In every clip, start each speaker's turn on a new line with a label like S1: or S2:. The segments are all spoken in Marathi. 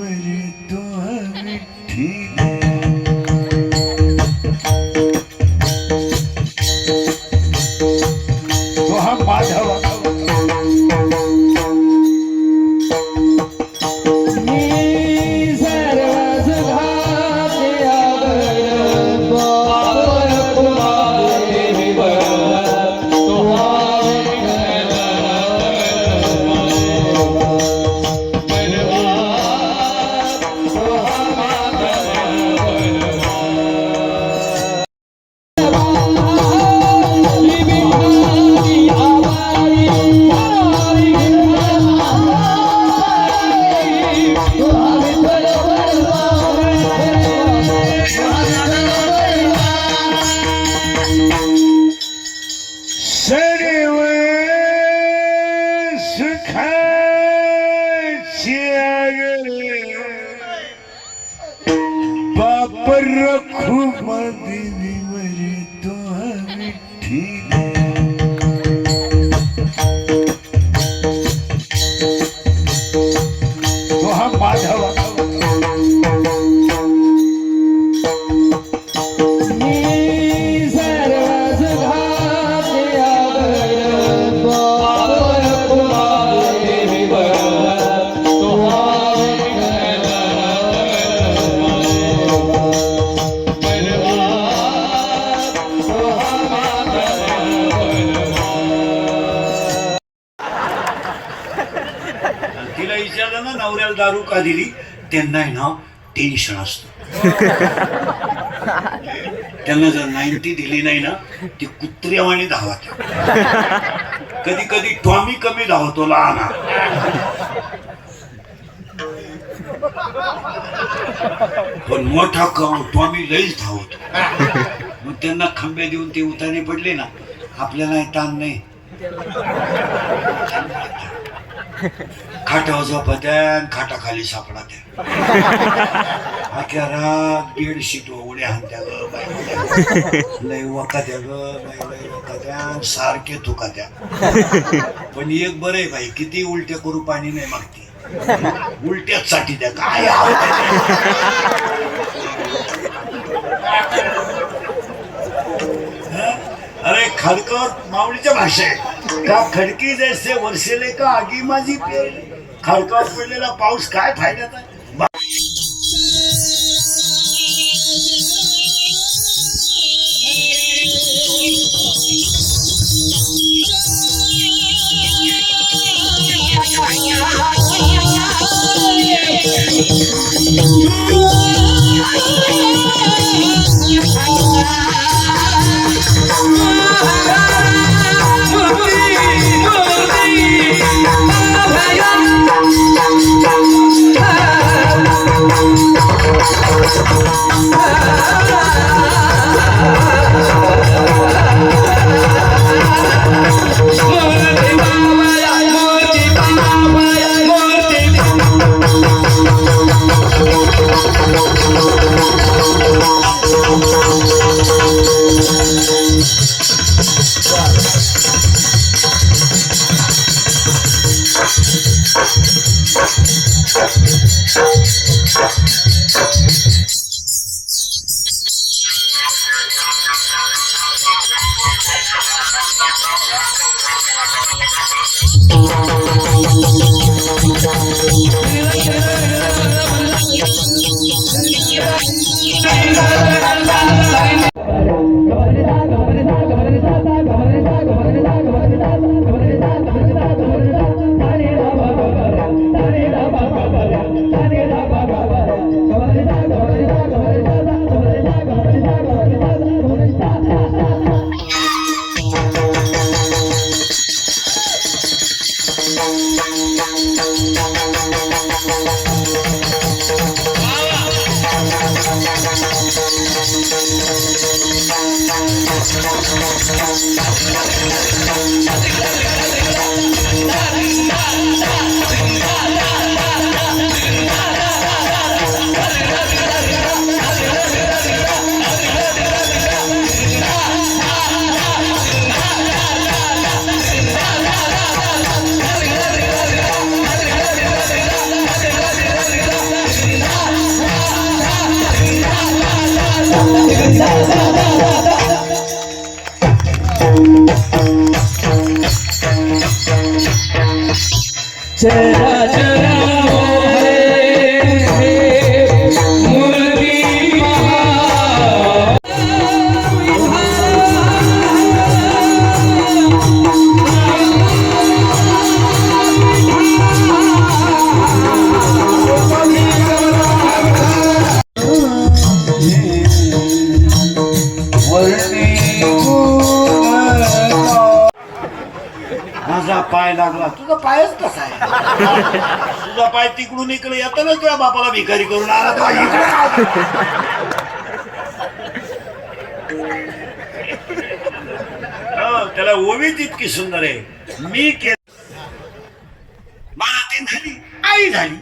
S1: तो मिठी तो हा माधव रखू देवी मरी तो मिठी तो हा माधव तिला विचारलं ना नवऱ्याला दारू का दिली त्यांना आहे ना टेन्शन असतं त्यांना जर 90 दिली नाही ना ती कुत्र्यावाणी धावत कधी कधी टॉमी कमी धावतो लहान पण मोठा टॉमी लईच धावतो मग त्यांना खंबे देऊन ते उताने पडले ना आपल्याला ताण नाही खाटावर झोपत्या खाटाखाली सापडा त्या अख्या रात बेडशीट उड्या हाणत्या ग लय वकात्या ग लय वकात्या सारखे तुकात्या पण एक बरं आहे बाई किती उलट्या करू पाणी नाही मागते उलट्याच साठी द्या काय अरे खडकर माऊलीच्या भाषा आहे का खडकी जैसे वर्षेले का आगी माझी पेरली खडकावर पडलेला पाऊस काय फायद्याचा
S2: चरा चरा
S1: माझा पाय लागला. तुझा पायच कसा आहे? तुझा पाय तिकडून इकडे येतो ना, तुझ्या बापाला भिकारी करून आला तो इकडे. त्याला ओवीच इतकी सुंदर आहे. मी मला ती झाली, आई झाली,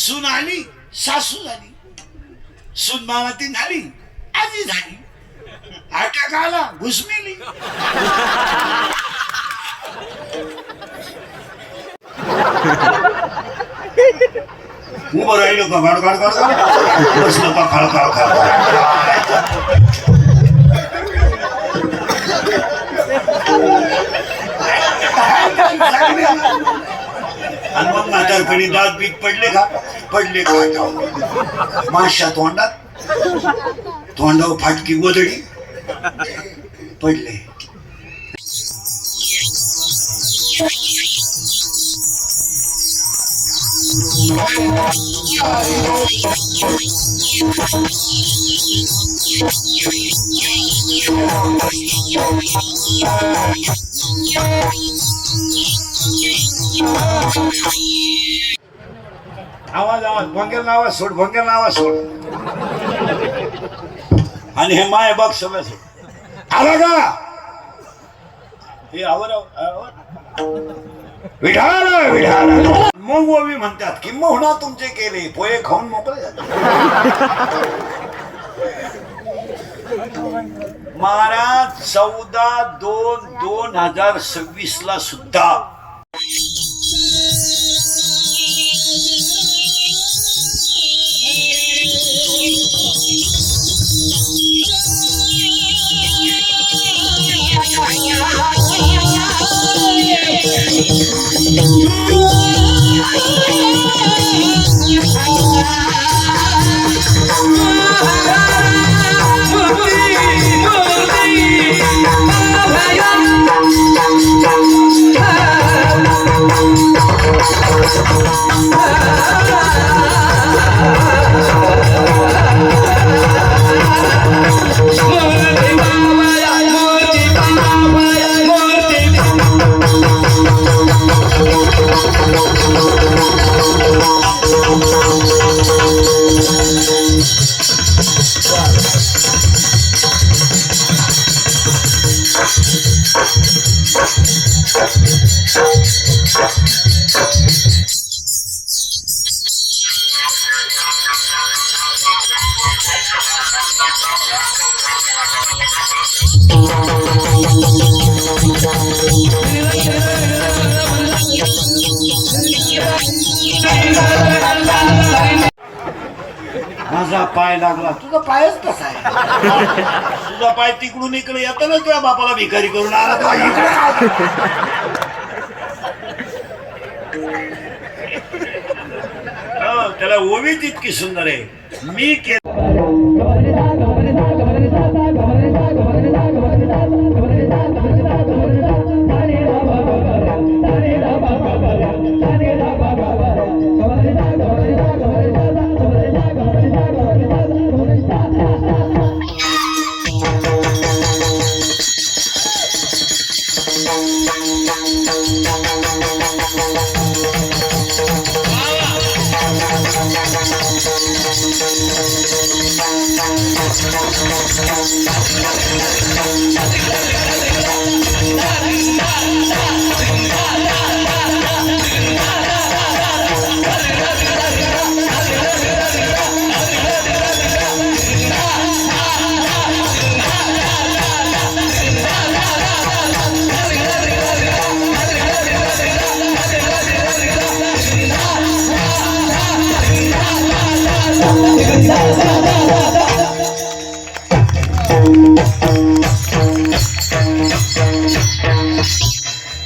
S1: सून आली, सासू झाली, सून मला ती झाली, आजी झाली, अटॅक आला, घुसमेली. उभं राहिलो का गाड गाड गाड बसलो का खळ खळ खळ. आणि मग म्हातारपणी दात बीत पडले का? पडले का? माशा तोंडात, तोंडावर फाटकी गोधडी पडले. आवाज आवाज भंगेल आवाज सोड, भंगेल आवाज सोड. आणि हे माय बघ सगळं सोड. आला का हे आवर विढाल विढाल. मग ओवी म्हणतात की मोहना तुमचे केले, पोहे खाऊन मोकळे झाले. महाराज 14/2/2026 ला सुद्धा माझा पाय लागला. तुझा पायच कसा आहे? तुझा पाय तिकडून इकडे येतो ना, तुझ्या बापाला भिकारी करून आला तो इकडे. त्याला ओवीच इतकी सुंदर आहे. मी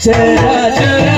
S2: चरा चरा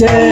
S2: जय